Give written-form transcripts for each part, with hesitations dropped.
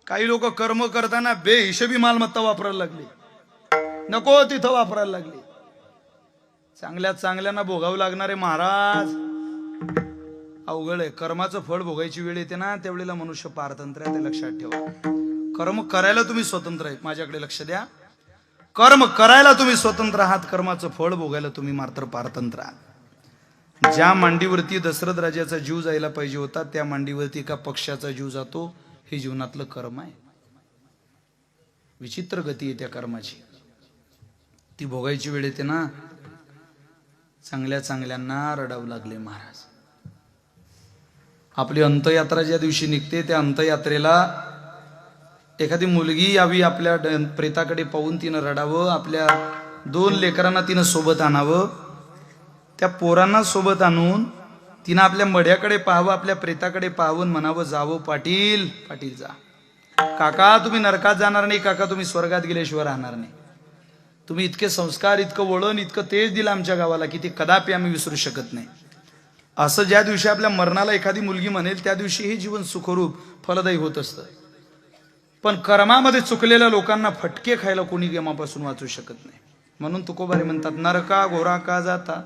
काही लोक कर्म करताना बेहिशोबी मालमत्ता वापरायला लागली, नको तिथं वापरायला लागली. चांगल्यात चांगल्यांना भोगावं लागणारे महाराज. अवघड आहे. कर्माचं फळ भोगायची वेळ येते ना, त्यावेळेला मनुष्य पारतंत्र्य आहे, ते लक्षात ठेवा. कर्म करायला तुम्ही स्वतंत्र आहे. माझ्याकडे लक्ष द्या. कर्म करायला तुम्ही स्वतंत्र आहात, कर्माचं फळ भोगायला तुम्ही मात्र पारतंत्र्य आहात. ज्या मांडीवरती दशरथ राजाचा जीव जायला पाहिजे होता, त्या मांडीवरती एका पक्षाचा जीव जातो. हे जीवनातलं कर्म आहे. विचित्र गती आहे त्या कर्माची. ती भोगायची वेळ येते ना, चांगल्या चांगल्यांना रडावं लागले महाराज. आपली अंतयात्रा ज्या दिवशी निघते, त्या अंतयात्रेला एखादी मुलगी यावी, आपल्या प्रेताकडे पाहून तिनं रडावं. आपल्या 2 लेकरांना तिनं सोबत आणावं. त्या पोरांना सोबत आणून तिनं आपल्या मढ्याकडे पाहावं, आपल्या प्रेताकडे पाहावं, म्हणावं, जावं पाटील, पाटील जा. काका तुम्ही नरकात जाणार नाही, काका तुम्ही स्वर्गात गेल्याशिवाय राहणार नाही. तुम्ही इतके संस्कार, इतकं वळण, इतकं तेज दिलं आमच्या गावाला की ते कदापि आम्ही विसरू शकत नाही. असं ज्या दिवशी आपल्या मरणाला एखादी मुलगी म्हणेल, त्या दिवशी हे जीवन सुखरूप फलदायी होत असतं. पण कर्मामध्ये चुकलेल्या लोकांना फटके खायला कोणी गेमापासून वाचू शकत नाही. म्हणून तुकोबारे म्हणतात, नरका घोरा का जाता.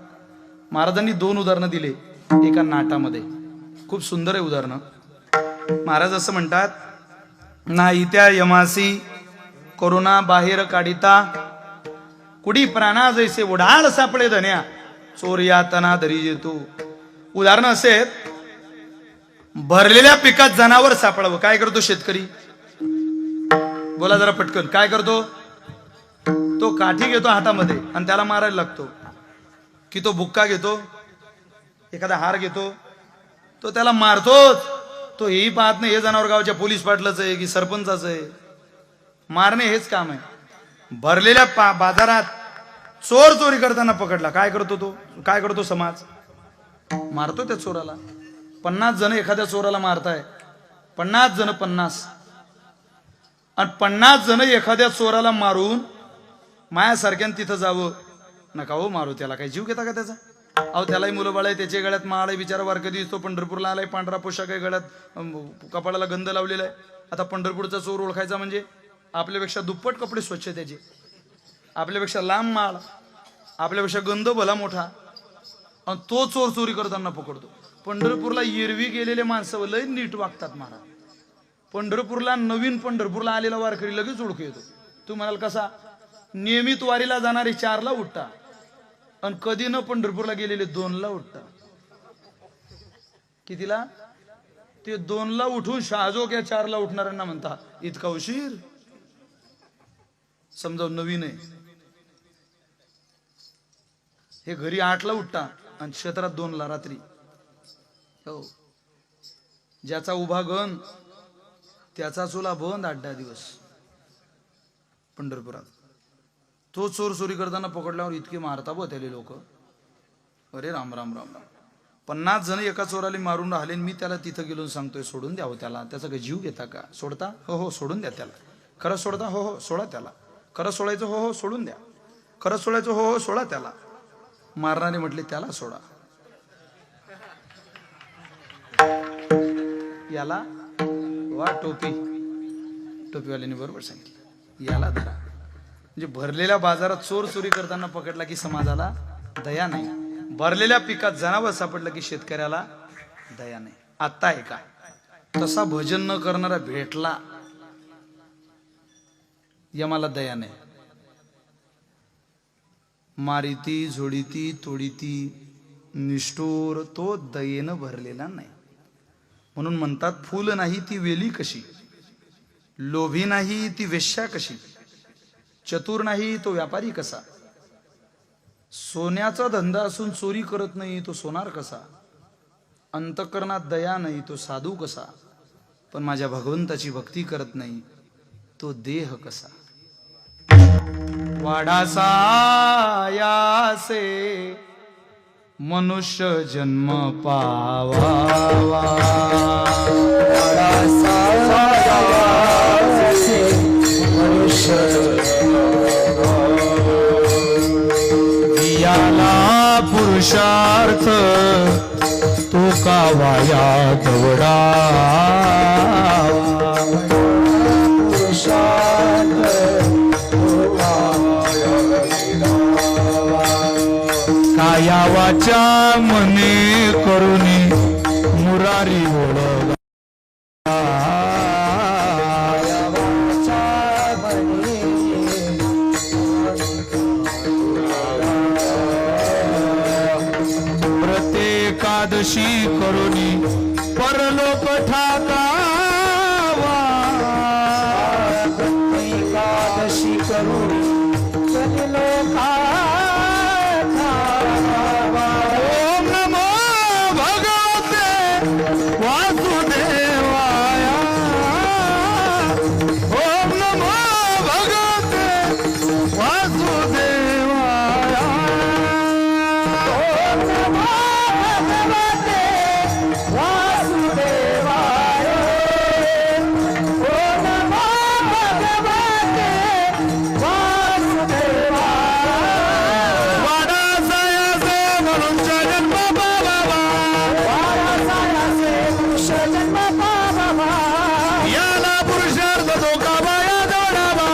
महाराजांनी 2 उदाहरणं दिले एका नाटामध्ये. खूप सुंदर आहे उदाहरणं. महाराज असं म्हणतात, नाही त्या यमासी करुणा बाहेर काढिता, कुडी प्राणा जैसे उडाळ सापडे धन्या, चोर यातना धरी जेतो. उदाहरण असे, भरलेल्या पिकात जनावर सापडावं. काय करतो शेतकरी? बोला जरा पटकन. काय करतो? तो काठी घेतो हातामध्ये आणि त्याला मारायला लागतो. की तो बुक्का घेतो, एखादा हार घेतो, तो त्याला मारतोच. तो हेही पाहत नाही हे जनावर गावच्या पोलीस पाटलाचं आहे की सरपंचाचं आहे. मारणे हेच काम आहे. भरलेल्या बाजारात चोर चोरी करताना पकडला, काय करतो तो? काय करतो समाज? मारतो त्या चोराला. 50 जण एखाद्या चोराला मारताय, 50 जण 50, आणि 50 जण एखाद्या चोराला मारून मायासारख्यानं तिथं जावं. नका हो मारू, त्याला काही जीव घेता का त्याचा? अहो त्यालाही मुलं बाळ आहे, त्याच्या गळ्यात माळ आहे, बिचारा वारकरी दिसतो, पंढरपूरला आलाय, पांढरा पोशाख आहे, गळ्यात कपाळाला गंध लावलेला आहे. आता पंढरपूरचा चोर ओळखायचा म्हणजे आपल्यापेक्षा दुप्पट कपडे स्वच्छ त्याचे, आपल्यापेक्षा लांब माळ, आपल्यापेक्षा गंध भला मोठा, आणि तो चोर चोरी करताना पकडतो. पंढरपूरला एरवी गेलेले माणसं लय नीट वागतात महाराज. पंढरपूरला नवीन पंढरपूरला आलेला वारकरी लगेच ओळखू येतो. तू म्हणाल कसा? नियमित वारीला जाणारे 4ला उठता, आणि कधी न पंढरपूरला गेलेले 2ला उठता. कितीला? ते 2ला उठून शहाजोग या 4ला उठणाऱ्यांना म्हणता इतका उशीर. समजा नवीन आहे, हे घरी 8ला उठता आणि क्षेत्रात 2ला रात्री. हो, ज्याचा उभा गण त्याचा चुला बंद 8-10 दिवस पंढरपुरात. तो चोर चोरी करताना पकडल्यावर इतके मारता बो त्याले लोक. अरे राम राम राम राम. 50 जण एका चोराला मारून राहिले, मी त्याला तिथं गेलो सांगतोय सोडून द्या हो त्याला. त्याचा काही जीव घेता का? सोडता? हो हो सोडून द्या त्याला. खरं सोडता? हो हो सोडा त्याला. खरं सोडायचं? हो हो सोडून द्या. खरं सोडायचं? हो हो सोडा त्याला. मारणारे म्हटले त्याला सोडा. याला वा टोपी, टोपीवाल्याने बरोबर सांगितलं, याला धरा. म्हणजे भरलेल्या बाजारात चोर चोरी करताना पकडला की समाजाला दया नाही, भरलेल्या पिकात जनावर सापडलं की शेतकऱ्याला दया नाही. आता आहे का तसा भजन न करणारा भेटला, यमाला दया नाही. मारिती झोडीती तोडीती निष्ठुर तो दयेनं भरलेला नाही. म्हणून म्हणतात, फूल नाही ती वेली कशी, लोभी नाही ती वेश्या कशी, चतुर नाही तो व्यापारी कसा, सोन्याचा धंदा असून चोरी करत नाही तो सोनार कसा, अंतःकरणात दया नाही तो साधू कसा, पण माझ्या भगवंताची भक्ती करत नाही तो देह कसा. वाडासा यासे मनुष्य जन्म पावा, वाडासा यासे मनुष्य दियाला पुरुषार्थ तो का वाया दवडा. वाचा मने करुणी मुरारी ओळगा प्रत्येकादशी करुणी परलोक ठाकावा प्रत्येकादशी करुणी परलोक ओम नमो भगवते वासुदेवाय ओम नमो भगवते वासुदेवाय ओम नमो भगवते वासुदेवाय ओम नमो भगवते वासुदेवाय वाडासायाचे मनुष्य जन्म पावावा वाडासायाचे मनुष्य जन्म पावावा याला पुरुषार्थ धोका बाया जोडावा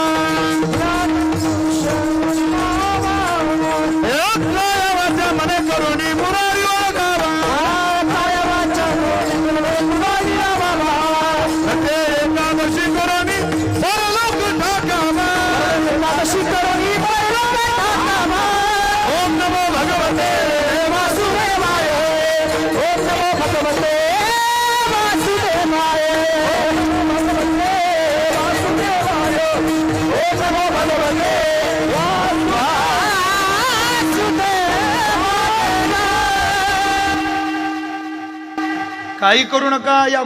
कायावाच्या मने करुणी मुरारी ओळखावा कायावाच्या मने मुरारी ओळखावा प्रत्येकादशी करुणी परलोक ठाकावा एकादशी करुणी परलोक ठाकावा ओम नमो भगवते वासुदेवाय ओम नमो भगवते वासुदेवाय ओम नमो भगवते वासुदेवाय ओम नमो भगवते काही करू नका या